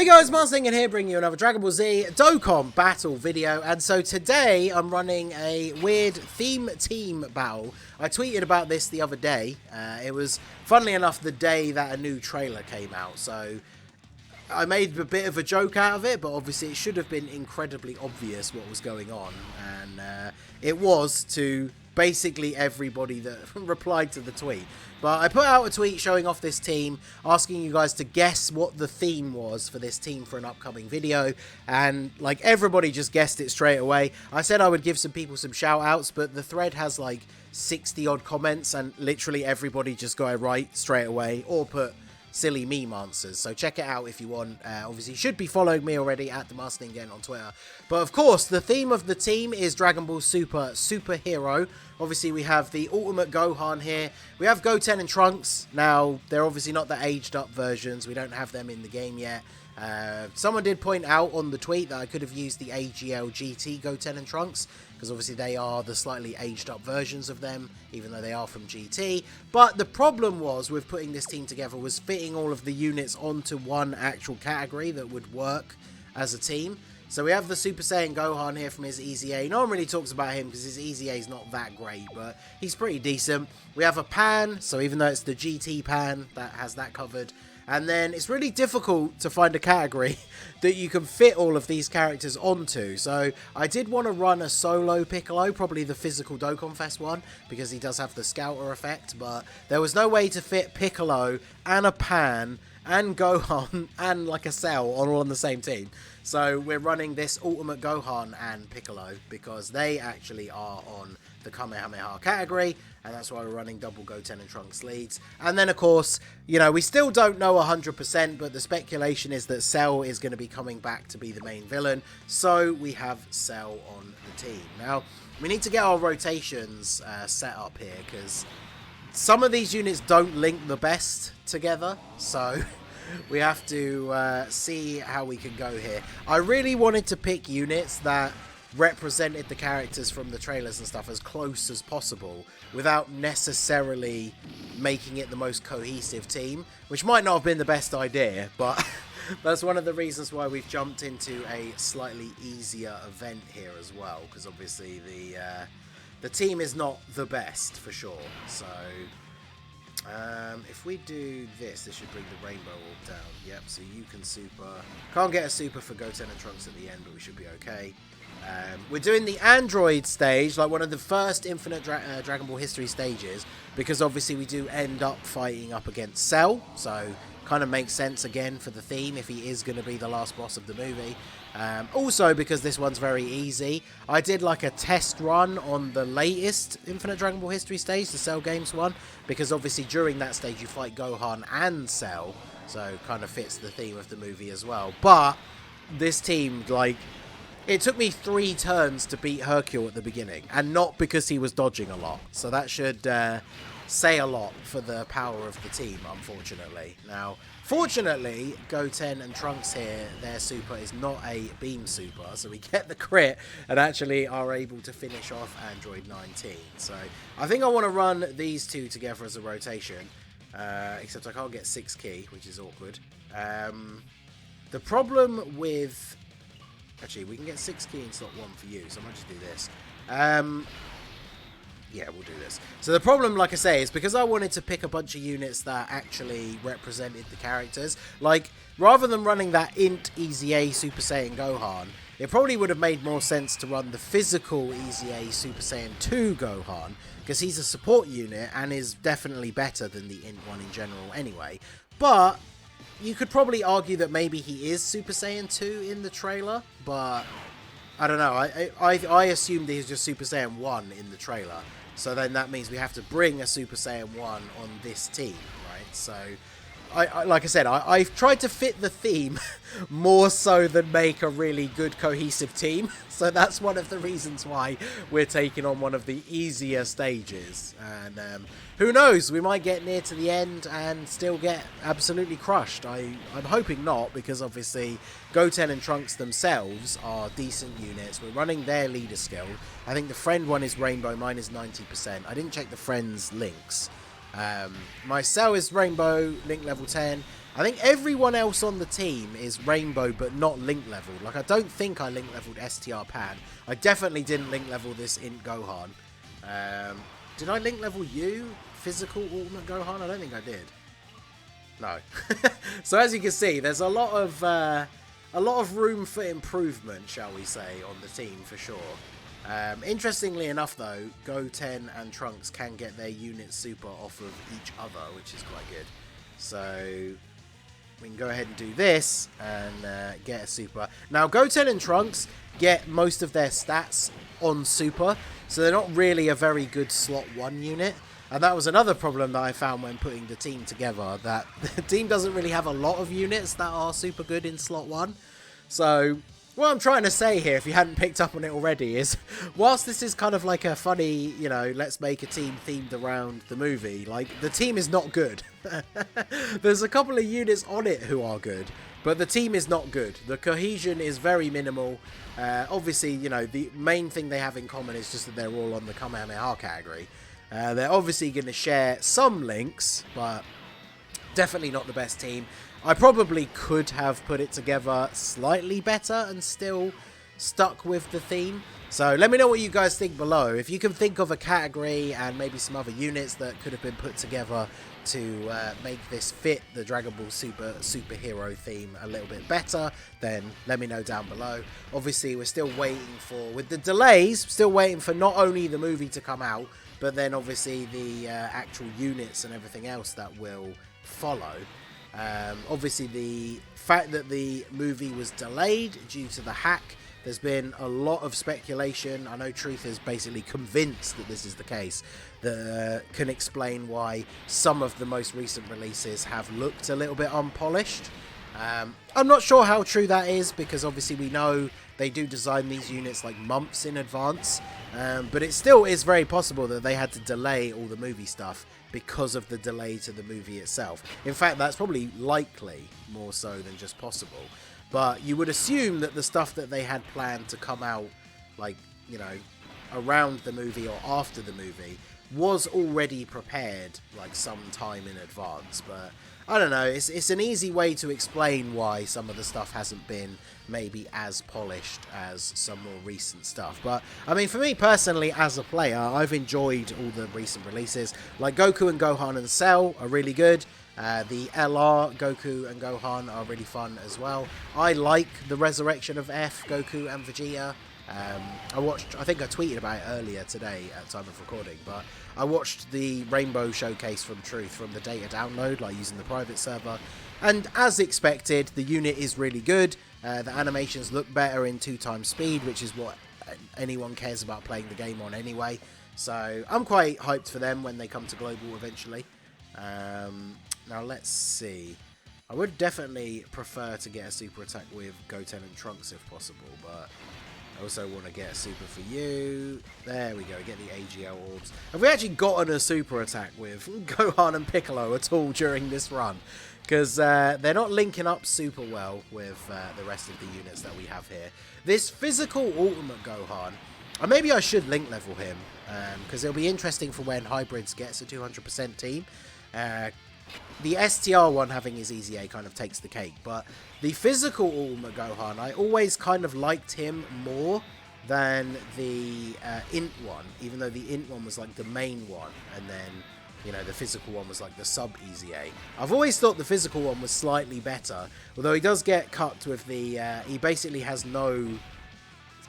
Hey guys, Marsling here bringing you another Dragon Ball Z Dokkan battle video, and so today I'm running a weird theme team battle. I tweeted about this the other day. It was, funnily enough, the day that a new trailer came out, so I made a bit of a joke out of it, but obviously it should have been incredibly obvious what was going on, and it was to basically everybody that replied to the tweet. But I put out a tweet showing off this team, asking you guys to guess what the theme was for this team for an upcoming video, and like everybody just guessed it straight away. I said I would give some people some shout outs, but the thread has like 60 odd comments and literally everybody just got it right straight away or put silly meme answers, so check it out if you want. Obviously you should be following me already at the Marsling again on Twitter, but of course the theme of the team is Dragon Ball Super Superhero. Obviously we have the Ultimate Gohan here, we have Goten and Trunks. Now they're obviously not the aged up versions, we don't have them in the game yet. Someone did point out on the tweet that I could have used the AGL GT Goten and Trunks, because obviously they are the slightly aged up versions of them, even though they are from GT. But the problem was with putting this team together was fitting all of the units onto one actual category that would work as a team. So we have the Super Saiyan Gohan here from his EZA. No one really talks about him because his EZA is not that great, but he's pretty decent. We have a Pan, so even though it's the GT Pan, that has that covered. And then it's really difficult to find a category that you can fit all of these characters onto. So I did want to run a solo Piccolo, probably the physical Dokkan Fest one, because he does have the Scouter effect. But there was no way to fit Piccolo and a Pan and Gohan and like a Cell all on the same team. So we're running this Ultimate Gohan and Piccolo because they actually are on the Kamehameha category, and that's why we're running double Goten and Trunks leads. And then of course, you know, we still don't know 100%, but the speculation is that Cell is going to be coming back to be the main villain, so we have Cell on the team. Now we need to get our rotations set up here, because some of these units don't link the best together, so we have to see how we can go here. I really wanted to pick units that represented the characters from the trailers and stuff as close as possible without necessarily making it the most cohesive team, which might not have been the best idea, but that's one of the reasons why we've jumped into a slightly easier event here as well, because obviously the team is not the best for sure. So if we do this should bring the rainbow orb down. Yep, so you can super. Can't get a super for Goten and Trunks at the end, but we should be okay. We're doing the Android stage, like one of the first Infinite Dragon Ball history stages, because obviously we do end up fighting up against Cell, so kind of makes sense again for the theme if he is going to be the last boss of the movie. Also because this one's very easy, I did like a test run on the latest Infinite Dragon Ball history stage, the Cell Games one, because obviously during that stage you fight Gohan and Cell, so kind of fits the theme of the movie as well. But this team, like, it took me 3 turns to beat Hercule at the beginning, and not because he was dodging a lot. So that should say a lot for the power of the team, unfortunately. Now, fortunately, Goten and Trunks here, their super is not a beam super, so we get the crit and actually are able to finish off Android 19. So I think I want to run these two together as a rotation, except I can't get 6 key, which is awkward. The problem with... Actually, we can get 6 key in slot 1 for you, so I might just do this. Yeah, we'll do this. So the problem, like I say, is because I wanted to pick a bunch of units that actually represented the characters. Like, rather than running that Int EZA Super Saiyan Gohan, it probably would have made more sense to run the physical EZA Super Saiyan 2 Gohan, because he's a support unit and is definitely better than the Int one in general anyway. But you could probably argue that maybe he is Super Saiyan 2 in the trailer, but I don't know. I assumed he was just Super Saiyan 1 in the trailer, so then that means we have to bring a Super Saiyan 1 on this team, right? So, like I said, I've tried to fit the theme more so than make a really good cohesive team, so that's one of the reasons why we're taking on one of the easier stages. And who knows, we might get near to the end and still get absolutely crushed. I'm hoping not, because obviously Goten and Trunks themselves are decent units. We're running their leader skill. I think the friend one is Rainbow, mine is 90%. I didn't check the friend's links. My Cell is Rainbow, Link level 10, I think everyone else on the team is rainbow, but not link leveled. Like, I don't think I link leveled STR Pan. I definitely didn't link level this Int Gohan. Did I link level you? Physical Ultimate Gohan? I don't think I did. No. So as you can see, there's a lot of room for improvement, shall we say, on the team for sure. Interestingly enough, though, Goten and Trunks can get their unit super off of each other, which is quite good. So we can go ahead and do this and get a super. Now, Goten and Trunks get most of their stats on super, so they're not really a very good slot 1 unit. And that was another problem that I found when putting the team together, that the team doesn't really have a lot of units that are super good in slot 1. So what I'm trying to say here, if you hadn't picked up on it already, is whilst this is kind of like a funny, you know, let's make a team themed around the movie, like, the team is not good. There's a couple of units on it who are good, but the team is not good. The cohesion is very minimal. Obviously, you know, the main thing they have in common is just that they're all on the Kamehameha category. They're obviously going to share some links, but definitely not the best team. I probably could have put it together slightly better and still stuck with the theme. So let me know what you guys think below. If you can think of a category and maybe some other units that could have been put together to make this fit the Dragon Ball Super superhero theme a little bit better, then let me know down below. Obviously, we're still waiting for, with the delays, still waiting for not only the movie to come out, but then obviously the actual units and everything else that will follow. Obviously, the fact that the movie was delayed due to the hack, there's been a lot of speculation. I know Truth is basically convinced that this is the case, that can explain why some of the most recent releases have looked a little bit unpolished. I'm not sure how true that is, because obviously we know they do design these units like months in advance, but it still is very possible that they had to delay all the movie stuff because of the delay to the movie itself. In fact, that's probably likely more so than just possible. But you would assume that the stuff that they had planned to come out, like, you know, around the movie or after the movie was already prepared like some time in advance. But I don't know, it's an easy way to explain why some of the stuff hasn't been maybe as polished as some more recent stuff. But I mean, for me personally as a player, I've enjoyed all the recent releases. Like Goku and Gohan and Cell are really good. The LR Goku and Gohan are really fun as well. I like the resurrection of F, Goku and Vegeta. I think I tweeted about it earlier today at time of recording, but I watched the Rainbow Showcase from Truth from the data download, like using the private server, and as expected, the unit is really good. The animations look better in 2x speed, which is what anyone cares about playing the game on anyway. So I'm quite hyped for them when they come to global eventually. Now let's see. I would definitely prefer to get a super attack with Goten and Trunks if possible, but I also want to get a super for you. There we go, get the AGL orbs. Have we actually gotten a super attack with Gohan and Piccolo at all during this run? Because they're not linking up super well with the rest of the units that we have here. This physical Ultimate Gohan, maybe I should link level him, because it'll be interesting for when Hybrids gets a 200% team. The STR one having his Easy A kind of takes the cake, but the physical Ultimate Gohan, I always kind of liked him more than the Int one, even though the Int one was like the main one, and then, you know, the physical one was like the sub Easy A. I've always thought the physical one was slightly better, although he does get cut with the, he basically has no,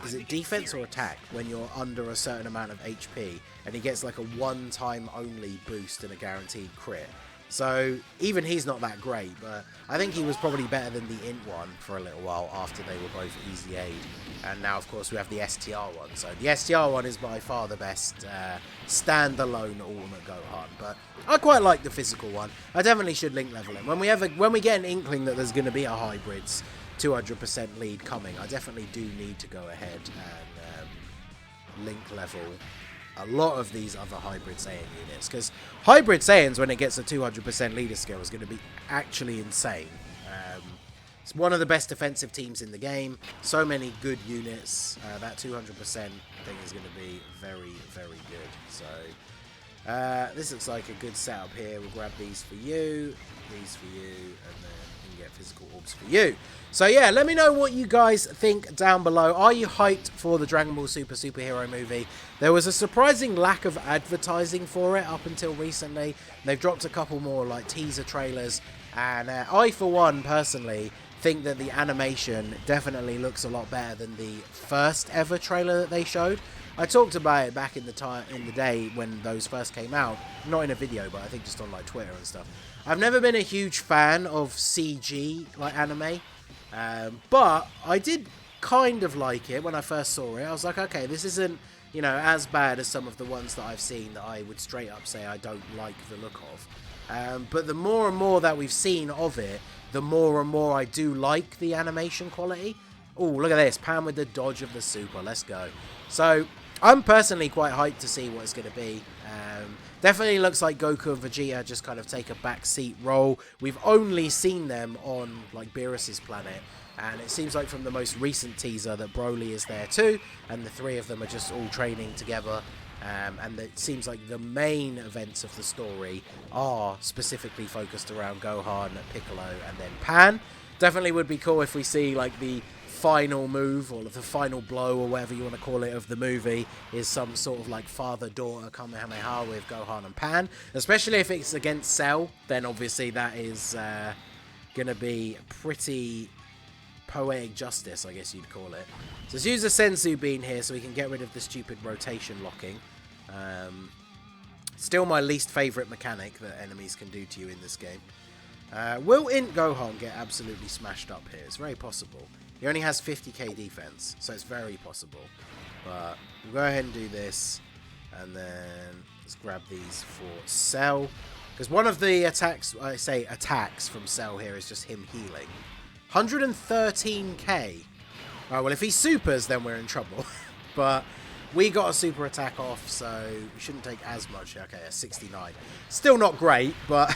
is it defense or attack when you're under a certain amount of HP, and he gets like a one-time only boost and a guaranteed crit. So even he's not that great, but I think he was probably better than the Int one for a little while after they were both Easy Aid. And now, of course, we have the STR one. So the STR one is by far the best standalone Ultimate Gohan. But I quite like the physical one. I definitely should link level him. When we get an inkling that there's going to be a Hybrids 200% lead coming, I definitely do need to go ahead and link level a lot of these other Hybrid Saiyan units, because Hybrid Saiyans, when it gets a 200% leader skill, is going to be actually insane. It's one of the best defensive teams in the game. So many good units. That 200% thing is going to be very, very good. So This looks like a good setup here. We'll grab these for you, and then we can get physical orbs for you. So yeah, let me know what you guys think down below. Are you hyped for the Dragon Ball Super superhero movie? There was a surprising lack of advertising for it up until recently. They've dropped a couple more like teaser trailers, and I for one personally think that the animation definitely looks a lot better than the first ever trailer that they showed. I talked about it back in the day when those first came out, not in a video, but I think just on like Twitter and stuff. I've never been a huge fan of CG like anime, but I did kind of like it when I first saw it. I was like, okay, this isn't, you know, as bad as some of the ones that I've seen that I would straight up say I don't like the look of. But the more and more that we've seen of it, the more and more I do like the animation quality. Oh, look at this. Pan with the dodge of the super. Let's go. So, I'm personally quite hyped to see what it's going to be. Definitely looks like Goku and Vegeta just kind of take a backseat role. We've only seen them on, like, Beerus's planet. And it seems like from the most recent teaser that Broly is there too. And the three of them are just all training together. And it seems like the main events of the story are specifically focused around Gohan, Piccolo, and then Pan. Definitely would be cool if we see like the final move or the final blow or whatever you want to call it of the movie is some sort of like father-daughter Kamehameha with Gohan and Pan. Especially if it's against Cell, then obviously that is going to be pretty poetic justice, I guess you'd call it. So let's use the Senzu Bean here so we can get rid of the stupid rotation locking. Still my least favourite mechanic that enemies can do to you in this game. Will Int Gohan get absolutely smashed up here? It's very possible. He only has 50k defense, so it's very possible. But we'll go ahead and do this, and then let's grab these for Cell. Because one of the attacks, I say attacks from Cell here is just him healing. 113k. Alright, well if he supers, then we're in trouble. But we got a super attack off, so we shouldn't take as much. Okay, a 69. Still not great, but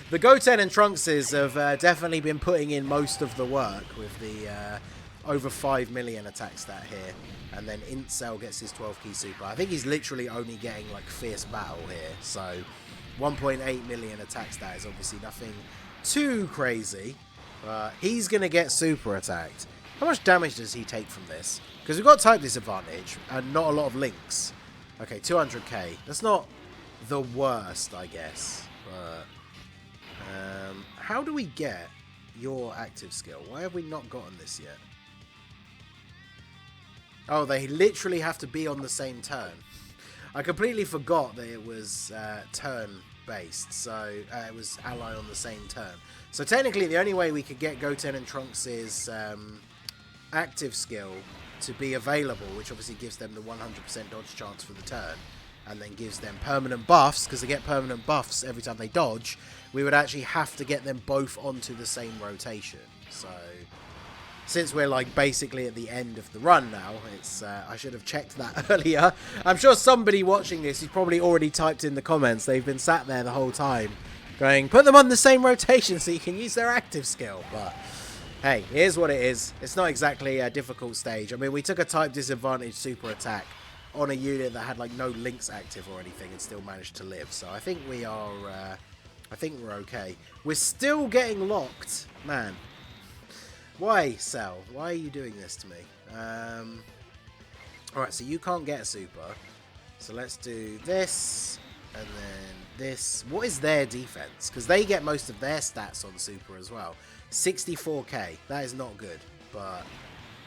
the Goten and Trunkses have definitely been putting in most of the work with the over 5 million attack stat here. And then Int Cell gets his 12 key super. I think he's literally only getting like Fierce Battle here. So 1.8 million attack stat is obviously nothing too crazy. But he's going to get super attacked. How much damage does he take from this? Because we've got type disadvantage and not a lot of links. Okay, 200k. That's not the worst, I guess. But how do we get your active skill? Why have we not gotten this yet? Oh, they literally have to be on the same turn. I completely forgot that it was turn-based. So it was ally on the same turn. So technically the only way we could get Goten and Trunks' active skill to be available, which obviously gives them the 100% dodge chance for the turn, and then gives them permanent buffs, because they get permanent buffs every time they dodge, we would actually have to get them both onto the same rotation. So since we're like basically at the end of the run now, it's I should have checked that earlier. I'm sure somebody watching this has probably already typed in the comments. They've been sat there the whole time going, put them on the same rotation so you can use their active skill. But hey, here's what it is. It's not exactly a difficult stage. I mean, we took a type disadvantage super attack on a unit that had like no links active or anything and still managed to live. So I think we are, I think we're okay. We're still getting locked. Man. Why, Cell? Why are you doing this to me? Alright, so you can't get a super. So let's do this, and then this. What is their defense? Because they get most of their stats on super as well. 64k. That is not good, but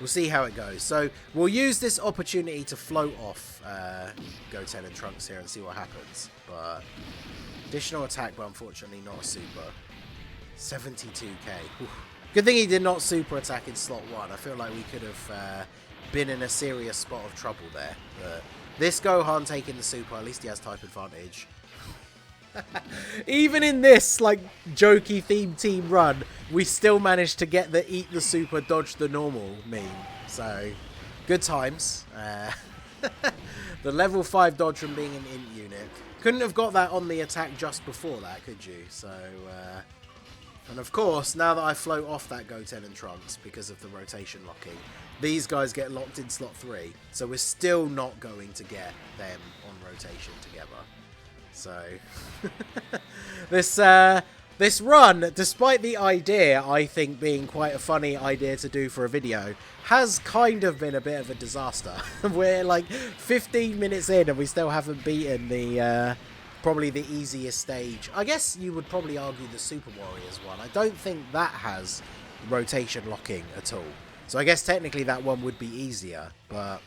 we'll see how it goes. So we'll use this opportunity to float off Goten and Trunks here and see what happens. But additional attack, but unfortunately not a super. 72k. Oof. Good thing he did not super attack in slot 1. I feel like we could have been in a serious spot of trouble there. But this Gohan taking the super, at least he has type advantage. Even in this like jokey theme team run, we still managed to get the eat the super, dodge the normal meme. So good times. The level 5 dodge from being an int unit. Couldn't have got that on the attack just before that, could you? So and of course, now that I float off that Goten and Trunks because of the rotation locking, these guys get locked in slot 3. So we're still not going to get them on rotation together. So this this run, despite the idea, I think being quite a funny idea to do for a video, has kind of been a bit of a disaster. We're like 15 minutes in and we still haven't beaten the probably the easiest stage. I guess you would probably argue the Super Warriors one. I don't think that has rotation locking at all. So I guess technically that one would be easier, but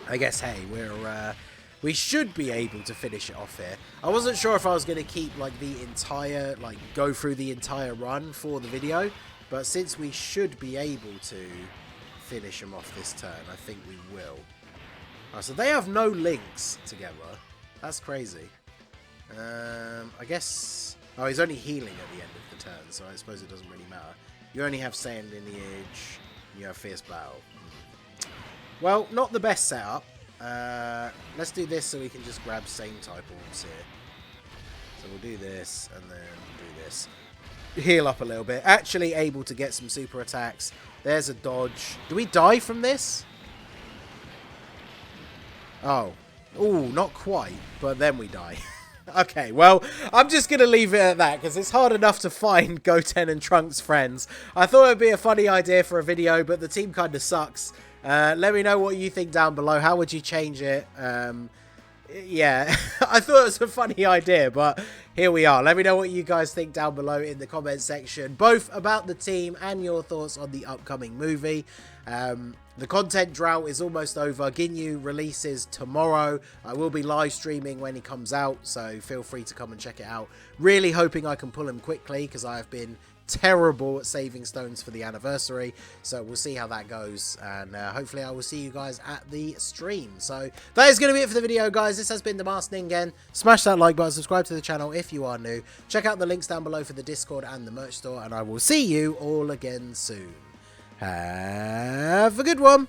I guess, hey, we should be able to finish it off here. I wasn't sure if I was going to keep like the entire, like go through the entire run for the video, but since we should be able to finish them off this turn, I think we will. Oh, so they have no links together. That's crazy. I guess... Oh, he's only healing at the end of the turn, so I suppose it doesn't really matter. You only have Saiyan Lineage, you have Fierce Battle. Well, not the best setup. Let's do this so we can just grab same type orbs here. So we'll do this and then do this. Heal up a little bit. Actually able to get some super attacks. There's a dodge. Do we die from this? Oh. Ooh, not quite. But then we die. Okay, well, I'm just going to leave it at that because it's hard enough to find Goten and Trunks friends. I thought it would be a funny idea for a video, but the team kind of sucks. Let me know what you think down below. How would you change it? Yeah, I thought it was a funny idea, but here we are. Let me know what you guys think down below in the comment section, both about the team and your thoughts on the upcoming movie. The content drought is almost over. Ginyu releases tomorrow. I will be live streaming when he comes out, so feel free to come and check it out. Really hoping I can pull him quickly because I have been terrible at saving stones for the anniversary, so we'll see how that goes, and hopefully I will see you guys at the stream. So that is going to be it for the video, guys. This has been the Masked Ningen. Smash that like button, subscribe to the channel if you are new, check out the links down below for the Discord and the merch store, and I will see you all again soon. Have a good one.